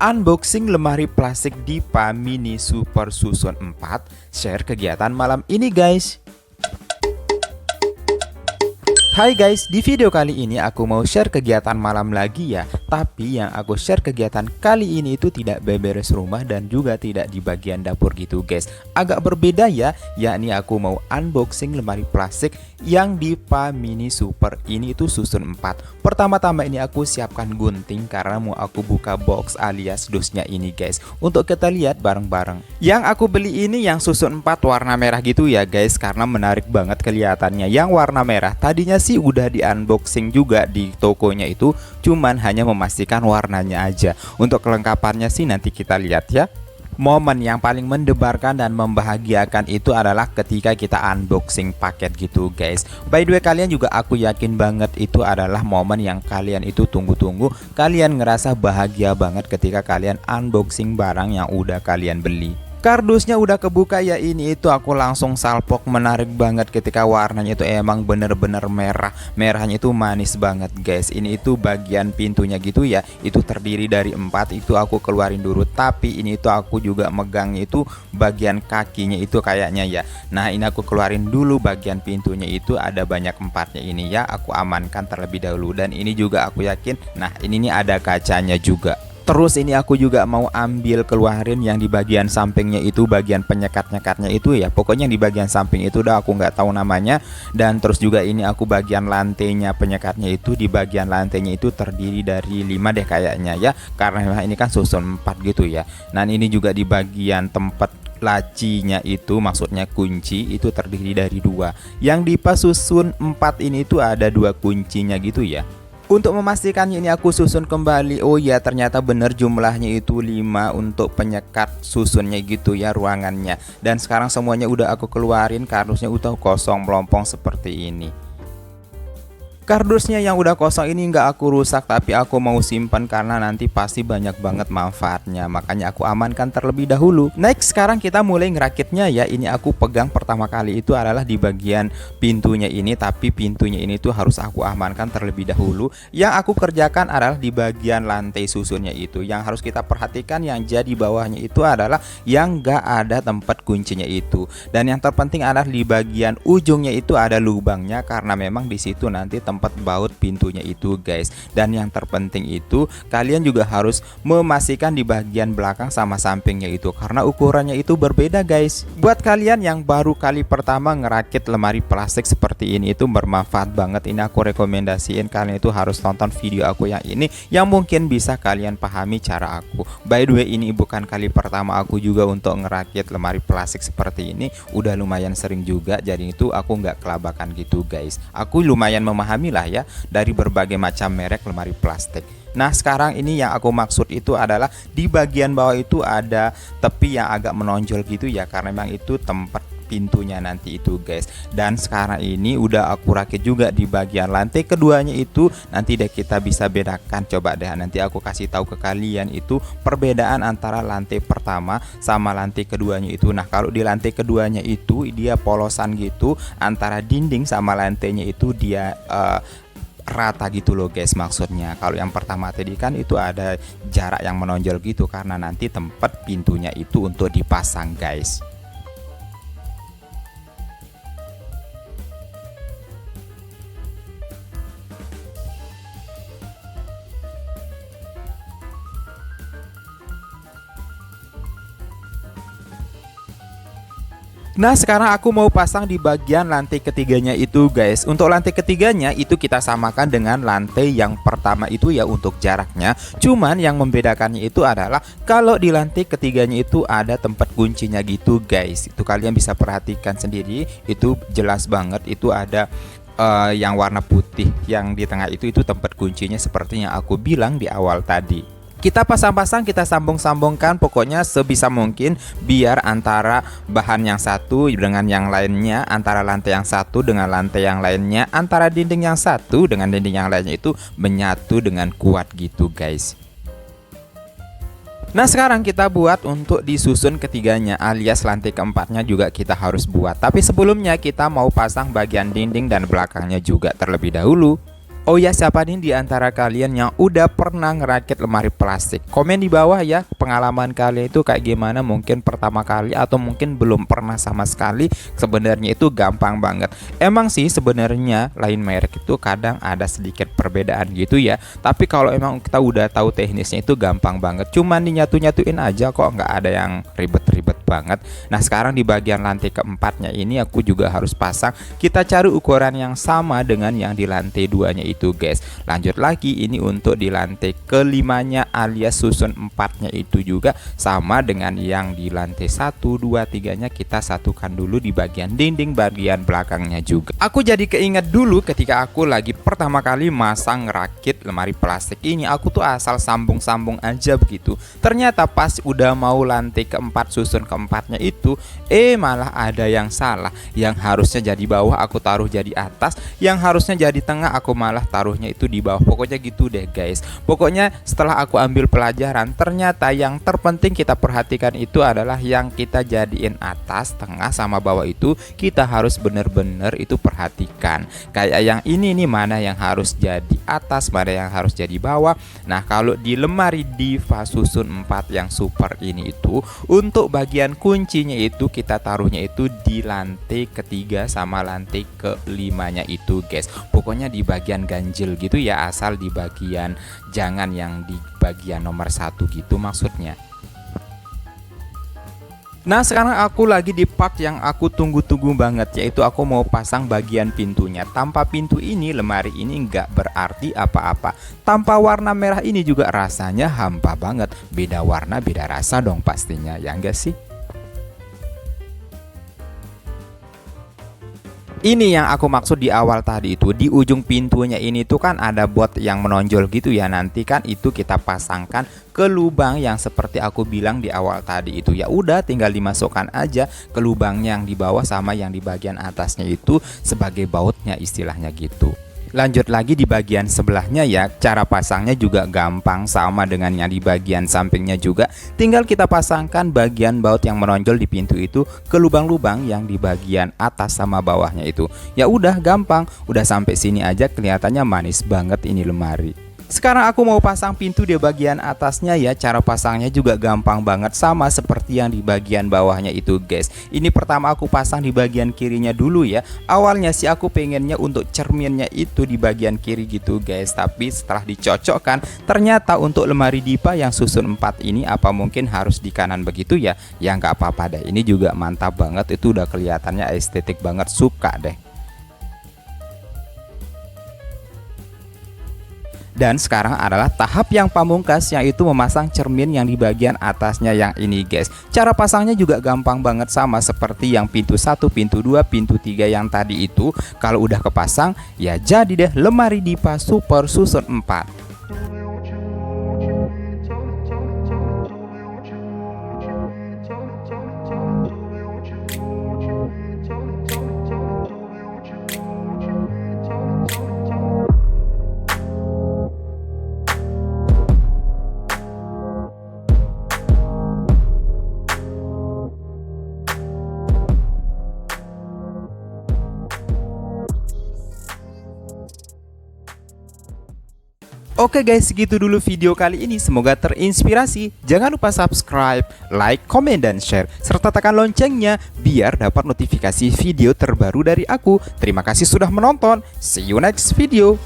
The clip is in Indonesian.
Unboxing lemari plastik Dipa Mini Super Susun 4. Share kegiatan malam ini guys. Hai guys, di video kali ini aku mau share kegiatan malam lagi ya. Tapi yang aku share kegiatan kali ini itu tidak beberes rumah dan juga tidak di bagian dapur gitu guys. Agak berbeda ya, yakni aku mau unboxing lemari plastik yang Dipa Mini Super ini itu susun 4. Pertama-tama ini aku siapkan gunting karena mau aku buka box alias dusnya ini guys. Untuk kita lihat bareng-bareng. Yang aku beli ini yang susun 4 warna merah gitu ya guys, karena menarik banget kelihatannya. Yang warna merah tadinya sih udah di unboxing juga di tokonya itu, cuman hanya memastikan warnanya aja. Untuk kelengkapannya sih nanti kita lihat ya. Momen yang paling mendebarkan dan membahagiakan itu adalah ketika kita unboxing paket gitu guys. By the way, kalian juga aku yakin banget itu adalah momen yang kalian itu tunggu-tunggu. Kalian ngerasa bahagia banget ketika kalian unboxing barang yang udah kalian beli. Kardusnya udah kebuka ya, ini itu aku langsung salpok. Menarik banget ketika warnanya itu emang bener-bener merah. Merahnya itu manis banget guys. Ini itu bagian pintunya gitu ya, itu terdiri dari 4. Itu aku keluarin dulu. Tapi ini itu aku juga megangnya itu bagian kakinya itu kayaknya ya. Nah ini aku keluarin dulu bagian pintunya, itu ada banyak 4-nya ini ya. Aku amankan terlebih dahulu. Dan ini juga aku yakin, nah ini nih ada kacanya juga. Terus ini aku juga mau ambil keluarin yang di bagian sampingnya itu, bagian penyekat-nyekatnya itu ya. Pokoknya yang di bagian samping itu udah aku nggak tahu namanya. Dan terus juga ini aku bagian lantainya penyekatnya itu, di bagian lantainya itu terdiri dari 5 deh kayaknya ya. Karena ini kan susun 4 gitu ya. Nah ini juga di bagian tempat lacinya itu, maksudnya kunci itu terdiri dari 2. Yang Dipa susun 4 ini itu ada 2 kuncinya gitu ya. Untuk memastikannya ini aku susun kembali. Oh ya, ternyata bener jumlahnya itu 5 untuk penyekat susunnya gitu ya, ruangannya. Dan sekarang semuanya udah aku keluarin, kardusnya udah kosong melompong seperti ini. Kardusnya yang udah kosong ini nggak aku rusak, tapi aku mau simpan karena nanti pasti banyak banget manfaatnya. Makanya aku amankan terlebih dahulu. Next, sekarang kita mulai ngerakitnya ya. Ini aku pegang pertama kali itu adalah di bagian pintunya ini, tapi pintunya ini tuh harus aku amankan terlebih dahulu. Yang aku kerjakan adalah di bagian lantai susunnya itu. Yang harus kita perhatikan yang jadi bawahnya itu adalah yang nggak ada tempat kuncinya itu. Dan yang terpenting adalah di bagian ujungnya itu ada lubangnya, karena memang di situ nanti tempat baut pintunya itu guys. Dan yang terpenting itu kalian juga harus memastikan di bagian belakang sama sampingnya itu, karena ukurannya itu berbeda guys. Buat kalian yang baru kali pertama ngerakit lemari plastik seperti ini itu bermanfaat banget. Ini aku rekomendasiin kalian itu harus tonton video aku yang ini, yang mungkin bisa kalian pahami cara aku. By the way, ini bukan kali pertama aku juga untuk ngerakit lemari plastik seperti ini. Udah lumayan sering juga, jadi itu aku nggak kelabakan gitu guys. Aku lumayan memahami lah ya dari berbagai macam merek lemari plastik. Nah sekarang ini yang aku maksud itu adalah di bagian bawah itu ada tepi yang agak menonjol gitu ya, karena memang itu tempat pintunya nanti itu guys. Dan sekarang ini udah aku rakit juga di bagian lantai keduanya itu. Nanti deh kita bisa bedakan, coba deh nanti aku kasih tahu ke kalian itu perbedaan antara lantai pertama sama lantai keduanya itu. Nah kalau di lantai keduanya itu dia polosan gitu, antara dinding sama lantainya itu dia rata gitu loh guys. Maksudnya kalau yang pertama tadi kan itu ada jarak yang menonjol gitu, karena nanti tempat pintunya itu untuk dipasang guys. Nah sekarang aku mau pasang di bagian lantai ketiganya itu guys. Untuk lantai ketiganya itu kita samakan dengan lantai yang pertama itu ya untuk jaraknya. Cuman yang membedakannya itu adalah kalau di lantai ketiganya itu ada tempat kuncinya gitu guys. Itu kalian bisa perhatikan sendiri, itu jelas banget. Itu ada yang warna putih yang di tengah itu tempat kuncinya, seperti yang aku bilang di awal tadi. Kita pasang-pasang, kita sambung-sambungkan pokoknya sebisa mungkin biar antara bahan yang satu dengan yang lainnya, antara lantai yang satu dengan lantai yang lainnya, antara dinding yang satu dengan dinding yang lainnya itu menyatu dengan kuat gitu guys. Nah sekarang kita buat untuk disusun ketiganya alias lantai keempatnya juga kita harus buat. Tapi sebelumnya kita mau pasang bagian dinding dan belakangnya juga terlebih dahulu. Oh ya, siapa nih di antara kalian yang udah pernah ngerakit lemari plastik? Komen di bawah ya, pengalaman kalian itu kayak gimana, mungkin pertama kali atau mungkin belum pernah sama sekali. Sebenarnya itu gampang banget. Emang sih sebenarnya lain merek itu kadang ada sedikit perbedaan gitu ya. Tapi kalau emang kita udah tahu teknisnya itu gampang banget. Cuman dinyatu-nyatuin aja kok, nggak ada yang ribet-ribet banget. Nah, sekarang di bagian lantai keempatnya ini aku juga harus pasang. Kita cari ukuran yang sama dengan yang di lantai 2-nya itu guys. Lanjut lagi, ini untuk di lantai kelimanya alias susun 4-nya itu juga sama dengan yang di lantai 1, 2, 3-nya kita satukan dulu di bagian dinding bagian belakangnya juga. Aku jadi keinget dulu ketika aku lagi pertama kali masang rakit lemari plastik ini, aku tuh asal sambung-sambung aja begitu. Ternyata pas udah mau lantai keempat susun keempatnya itu malah ada yang salah. Yang harusnya jadi bawah aku taruh jadi atas, yang harusnya jadi tengah aku malah taruhnya itu di bawah. Pokoknya gitu deh guys. Pokoknya setelah aku ambil pelajaran, ternyata yang terpenting kita perhatikan itu adalah yang kita jadiin atas, tengah sama bawah itu kita harus bener-bener itu perhatikan. Kayak yang ini nih, mana yang harus jadi atas, mana yang harus jadi bawah. Nah, kalau di lemari Diva susun 4 yang super ini itu untuk bagian kuncinya itu kita taruhnya itu di lantai ketiga sama lantai kelimanya itu guys. Pokoknya di bagian ganjil gitu ya, asal di bagian, jangan yang di bagian nomor 1 gitu maksudnya. Nah, sekarang aku lagi di part yang aku tunggu-tunggu banget, yaitu aku mau pasang bagian pintunya. Tanpa pintu ini lemari ini nggak berarti apa-apa. Tanpa warna merah ini juga rasanya hampa banget. Beda warna beda rasa dong pastinya, ya enggak sih? Ini yang aku maksud di awal tadi itu, di ujung pintunya ini tuh kan ada bot yang menonjol gitu ya. Nanti kan itu kita pasangkan ke lubang yang seperti aku bilang di awal tadi itu. Ya udah, tinggal dimasukkan aja ke lubang yang di bawah sama yang di bagian atasnya itu sebagai bautnya istilahnya gitu. Lanjut lagi di bagian sebelahnya ya, cara pasangnya juga gampang sama dengan yang di bagian sampingnya juga. Tinggal kita pasangkan bagian baut yang menonjol di pintu itu ke lubang-lubang yang di bagian atas sama bawahnya itu. Ya udah gampang, udah sampai sini aja kelihatannya manis banget ini lemari. Sekarang aku mau pasang pintu di bagian atasnya ya. Cara pasangnya juga gampang banget sama seperti yang di bagian bawahnya itu guys. Ini pertama aku pasang di bagian kirinya dulu ya. Awalnya sih aku pengennya untuk cerminnya itu di bagian kiri gitu guys. Tapi setelah dicocokkan, ternyata untuk lemari Diva yang susun 4 ini apa mungkin harus di kanan begitu ya. Ya nggak apa-apa deh, ini juga mantap banget. Itu udah kelihatannya estetik banget, suka deh. Dan sekarang adalah tahap yang pamungkas, yaitu memasang cermin yang di bagian atasnya yang ini guys. Cara pasangnya juga gampang banget sama seperti yang pintu 1, pintu 2, pintu 3 yang tadi itu. Kalau udah kepasang ya jadi deh lemari Diva Super susun 4. Oke guys, segitu dulu video kali ini. Semoga terinspirasi. Jangan lupa subscribe, like, komen, dan share. Serta tekan loncengnya biar dapat notifikasi video terbaru dari aku. Terima kasih sudah menonton. See you next video.